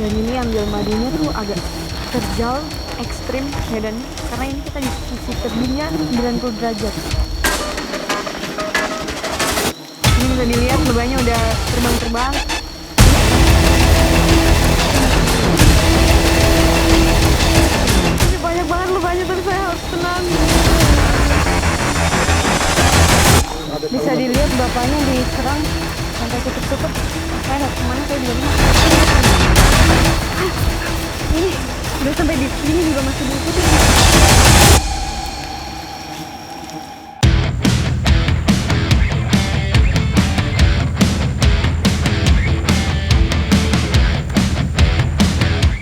Dan ini ambil madunya tuh agak terjal, ekstrim medannya, karena ini kita di sisi tebingnya 90 derajat. Ini bisa dilihat lebahnya udah terbang-terbang. Ini banyak banget lebahnya, tapi saya harus tenang. Bisa dilihat bapaknya diserang sampai tutup-tutup. Saya nggak kemana, saya juga bingung. Ini udah sampai di sini juga masih diikuti.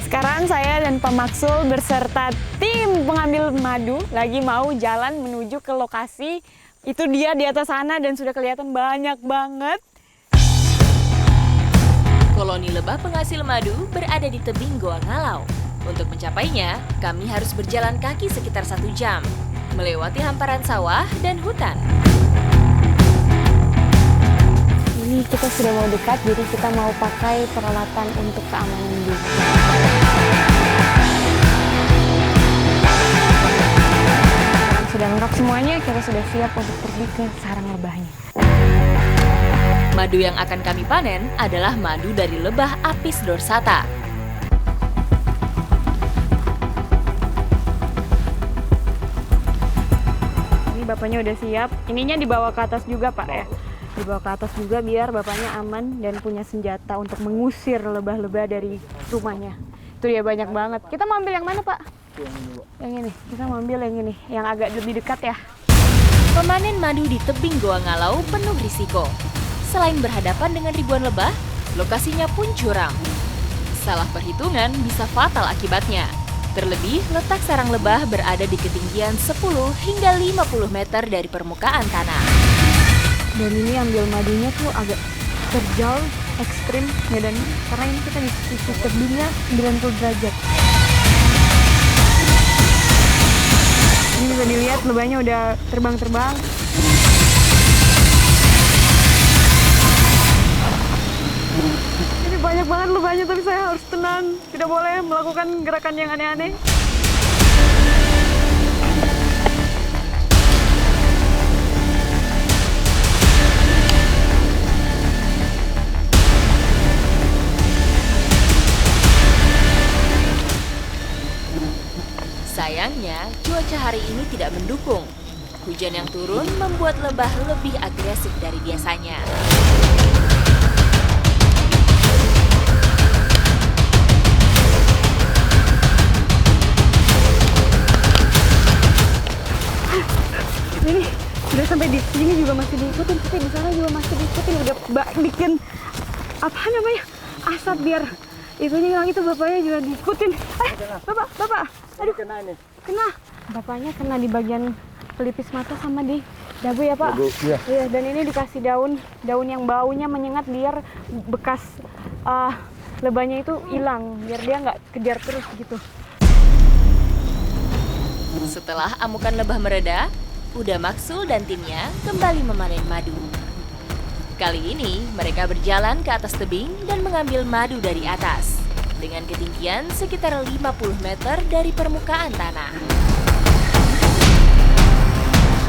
Sekarang saya dan Pak Maksul beserta tim pengambil madu lagi mau jalan menuju ke lokasi. Itu dia di atas sana dan sudah kelihatan banyak banget. Koloni lebah penghasil madu berada di tebing Goa Ngalau. Untuk mencapainya, kami harus berjalan kaki sekitar 1 jam, melewati hamparan sawah dan hutan. Ini kita sudah mau dekat, jadi kita mau pakai peralatan untuk keamanan dulu. Sudah lengkap semuanya, kita sudah siap untuk pergi ke sarang lebahnya. Madu yang akan kami panen adalah madu dari lebah Apis dorsata. Ini bapaknya udah siap. Ininya dibawa ke atas juga, Pak, ya? Dibawa ke atas juga biar bapaknya aman dan punya senjata untuk mengusir lebah-lebah dari rumahnya. Itu dia banyak banget. Kita mau ambil yang mana, Pak? Yang ini. Kita mau ambil yang ini, yang agak lebih dekat ya. Memanen madu di tebing Goa Ngalau penuh risiko. Selain berhadapan dengan ribuan lebah, lokasinya pun curam. Salah perhitungan bisa fatal akibatnya. Terlebih, letak sarang lebah berada di ketinggian 10 hingga 50 meter dari permukaan tanah. Dan ini ambil madunya tuh agak terjal, ekstrim medannya, karena ini kita di sisi tebingnya 90 derajat. Ini bisa dilihat lebahnya udah terbang-terbang. Ini banyak banget lebahnya, tapi saya harus tenang. Tidak boleh melakukan gerakan yang aneh-aneh. Sayangnya, cuaca hari ini tidak mendukung. Hujan yang turun membuat lebah lebih agresif dari biasanya. Ini udah sampai di sini juga masih diikutin, tapi di sana juga masih diikutin. Udah bikin apa namanya, asap biar itunya hilang. Itu bapaknya juga diikutin. Bapak, aduh, kena ini. Kena, bapaknya kena di bagian pelipis mata sama di dagu ya, Pak. Iya. Iya, dan ini dikasih daun yang baunya menyengat biar bekas lebahnya itu hilang, biar dia nggak kejar terus gitu. Setelah amukan lebah mereda, Uda Maksul dan timnya kembali memanen madu. Kali ini mereka berjalan ke atas tebing dan mengambil madu dari atas dengan ketinggian sekitar 50 meter dari permukaan tanah.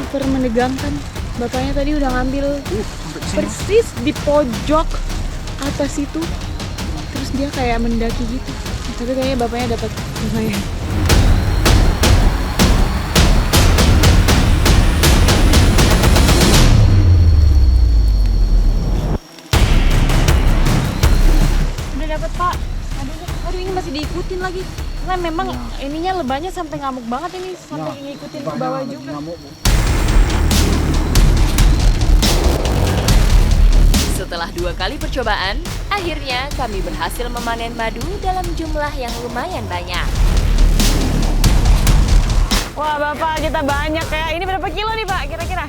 Super menegangkan. Bapaknya tadi udah ngambil persis di pojok atas itu. Terus dia kayak mendaki gitu. Tapi kayaknya bapaknya dapat lumayan. Udah dapat, Pak. Aduh, ini masih diikutin lagi. Karena memang ininya lebahnya sampai ngamuk banget ini, sampai ngikutin ke bawah juga. Setelah 2 kali percobaan, akhirnya kami berhasil memanen madu dalam jumlah yang lumayan banyak. Wah, Bapak, kita banyak ya. Ini berapa kilo nih, Pak, kira-kira?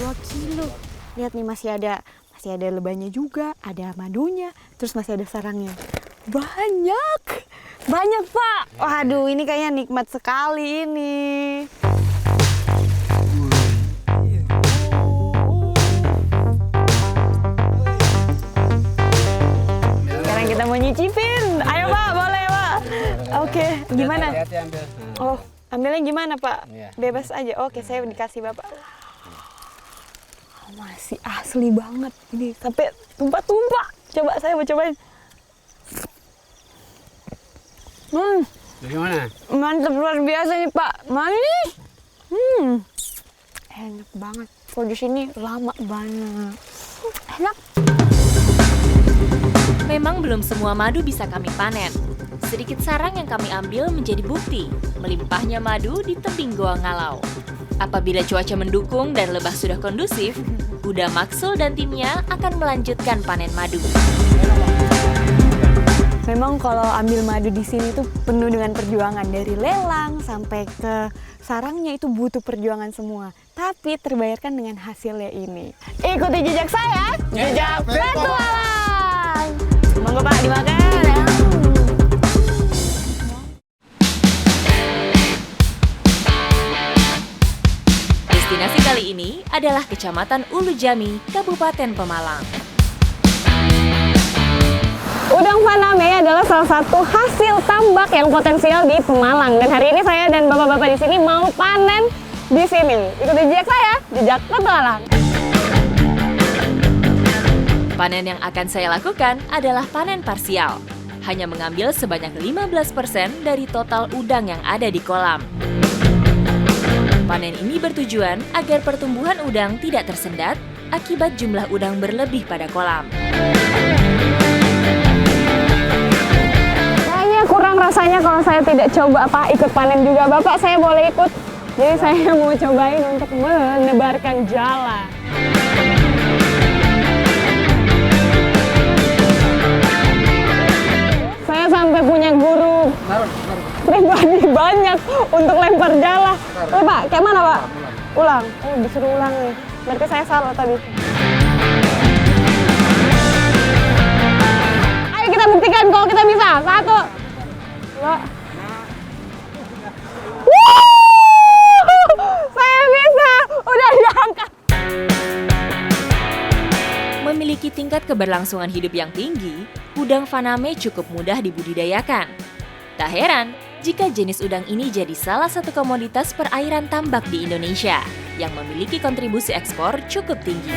2 kilo. Lihat nih, masih ada lebahnya juga, ada madunya, terus masih ada sarangnya. Banyak, Pak. Waduh, ini kayaknya nikmat sekali ini. Sekarang kita mau nyicipin Oke, gimana? Hati-hati ambil. Oh, ambilnya gimana Pak? Iya. Bebas aja. Oke, saya dikasih Bapak. Oh, masih asli banget. Ini sampai tumpah-tumpah. Coba saya mau cobain. Bagaimana? Mantap luar biasa nih Pak. Manis. Enak banget. Kalau di sini lama banget. Enak. Memang belum semua madu bisa kami panen. Sedikit sarang yang kami ambil menjadi bukti melimpahnya madu di tebing Goa Ngalau. Apabila cuaca mendukung dan lebah sudah kondusif, Uda Maksul dan timnya akan melanjutkan panen madu. Memang kalau ambil madu di sini tuh penuh dengan perjuangan, dari lelang sampai ke sarangnya itu butuh perjuangan semua. Tapi terbayarkan dengan hasilnya ini. Ikuti jejak saya, jejak petualang. Monggo Pak dimakan. Destinasi kali ini adalah Kecamatan Ulu Jami, Kabupaten Pemalang. Udang Faname adalah salah satu hasil tambak yang potensial di Pemalang. Dan hari ini saya dan bapak-bapak di sini mau panen di sini. Ikuti jejak saya, jejak petualang. Panen yang akan saya lakukan adalah panen parsial. Hanya mengambil sebanyak 15% dari total udang yang ada di kolam. Panen ini bertujuan agar pertumbuhan udang tidak tersendat akibat jumlah udang berlebih pada kolam. Kayaknya kurang rasanya kalau saya tidak coba ikut panen juga. Bapak, saya boleh ikut? Jadi saya mau cobain untuk menebarkan jala. Saya sampai punya guru pribadi banyak untuk lempar jala. Pak, kayak mana Pak? Ulang. Oh, disuruh ulang nih. Berarti saya salah tadi. Ayo kita buktikan kalau kita bisa. 1, 2. Saya bisa. Udah diangkat. Memiliki tingkat keberlangsungan hidup yang tinggi, udang Faname cukup mudah dibudidayakan. Tak heran jika jenis udang ini jadi salah satu komoditas perairan tambak di Indonesia yang memiliki kontribusi ekspor cukup tinggi.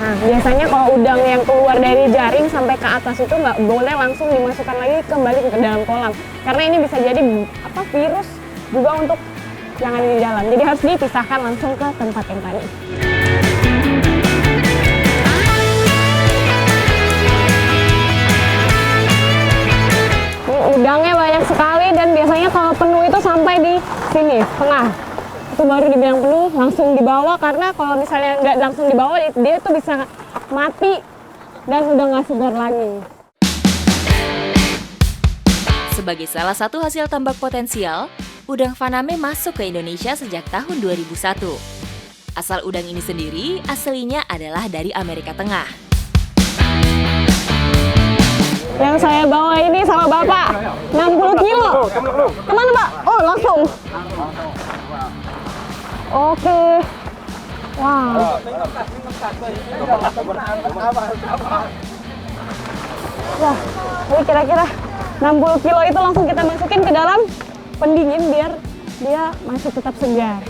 Nah, biasanya kalau udang yang keluar dari jaring sampai ke atas itu nggak boleh langsung dimasukkan lagi kembali ke dalam kolam. Karena ini bisa jadi virus juga untuk yang ada di dalam. Jadi harus dipisahkan langsung ke tempat yang tadi. Udangnya banyak sekali dan biasanya kalau penuh itu sampai di sini, tengah. Itu baru dibilang penuh, langsung dibawa karena kalau misalnya nggak langsung dibawa, dia tuh bisa mati dan udah nggak segar lagi. Sebagai salah satu hasil tambak potensial, udang Faname masuk ke Indonesia sejak tahun 2001. Asal udang ini sendiri aslinya adalah dari Amerika Tengah. Yang saya bawa ini sama Bapak, 60 kilo. Kemana Pak? Oh langsung. Oke. Wow. Wah, ini kira-kira 60 kilo itu langsung kita masukin ke dalam pendingin biar dia masih tetap segar.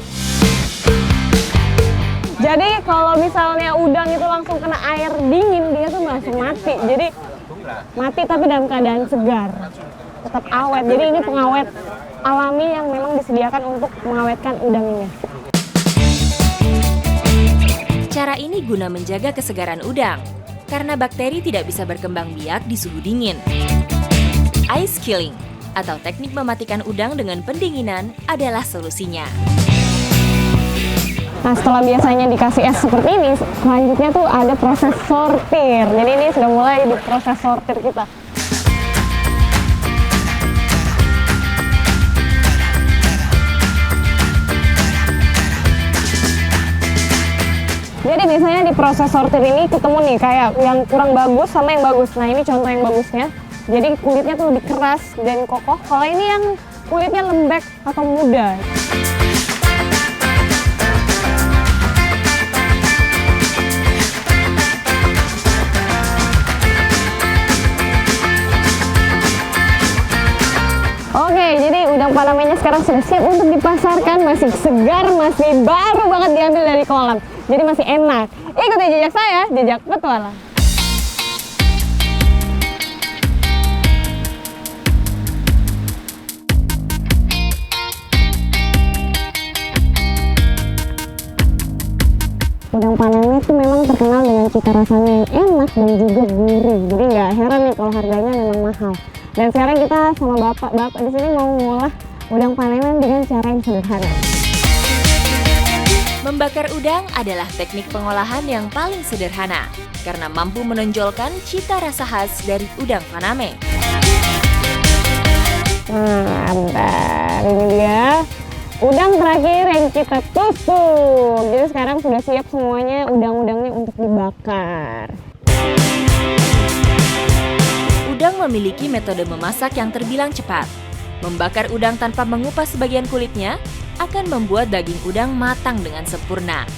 Jadi kalau misalnya udang itu langsung kena air dingin, dia tuh langsung mati. Jadi mati tapi dalam keadaan segar, tetap awet. Jadi ini pengawet alami yang memang disediakan untuk mengawetkan udang ini. Cara ini guna menjaga kesegaran udang, karena bakteri tidak bisa berkembang biak di suhu dingin. Ice killing, atau teknik mematikan udang dengan pendinginan adalah solusinya. Nah, setelah biasanya dikasih es seperti ini, selanjutnya tuh ada proses sortir. Jadi ini sudah mulai di proses sortir kita. Jadi biasanya di proses sortir ini ketemu nih kayak yang kurang bagus sama yang bagus. Nah, ini contoh yang bagusnya. Jadi kulitnya tuh lebih keras dan kokoh. Kalau ini yang kulitnya lembek atau muda. Oke, jadi udang Panamenya sekarang sudah siap untuk dipasarkan, masih segar, masih baru banget diambil dari kolam. Jadi masih enak. Ikuti jejak saya, jejak petualang. Udang Paname itu memang terkenal dengan cita rasanya yang enak dan juga gurih. Jadi nggak heran nih kalau harganya memang mahal. Dan sekarang kita sama bapak di sini mau ngolah udang Paname dengan cara yang sederhana. Membakar udang adalah teknik pengolahan yang paling sederhana karena mampu menonjolkan cita rasa khas dari udang Paname. Mantap, ini dia udang terakhir yang kita tusuk. Jadi sekarang sudah siap semuanya udang-udangnya untuk dibakar. Udang memiliki metode memasak yang terbilang cepat. Membakar udang tanpa mengupas sebagian kulitnya akan membuat daging udang matang dengan sempurna.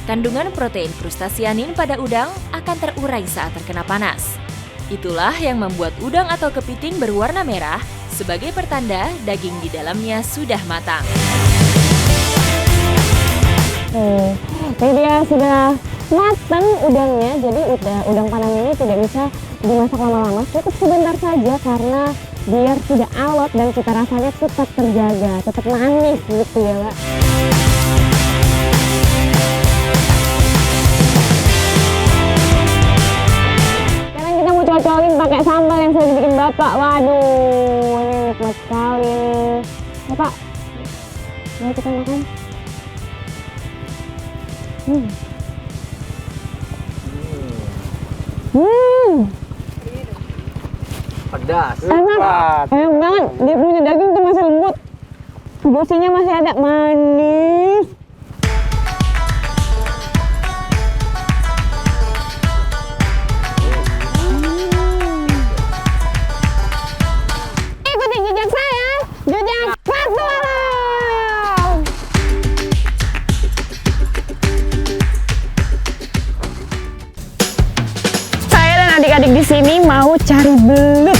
Kandungan protein krustasianin pada udang akan terurai saat terkena panas. Itulah yang membuat udang atau kepiting berwarna merah sebagai pertanda daging di dalamnya sudah matang. Jadi dia sudah matang udangnya, jadi udang Paname ini tidak bisa dimasak lama-lama, cukup sebentar saja karena biar tidak alot dan cita rasanya tetap terjaga, tetap manis gitu ya Mbak. Sekarang kita mau cocolin pakai sambal yang sudah dibikin Bapak. Waduh, ini nikmat sekali nih. Bapak, mau kita makan? Pedas. Enak banget, dia punya daging tuh masih lembut, gosinya masih ada, manis. Ikuti jejak saya, jejak petualang. Saya dan adik-adik di sini mau cari belut.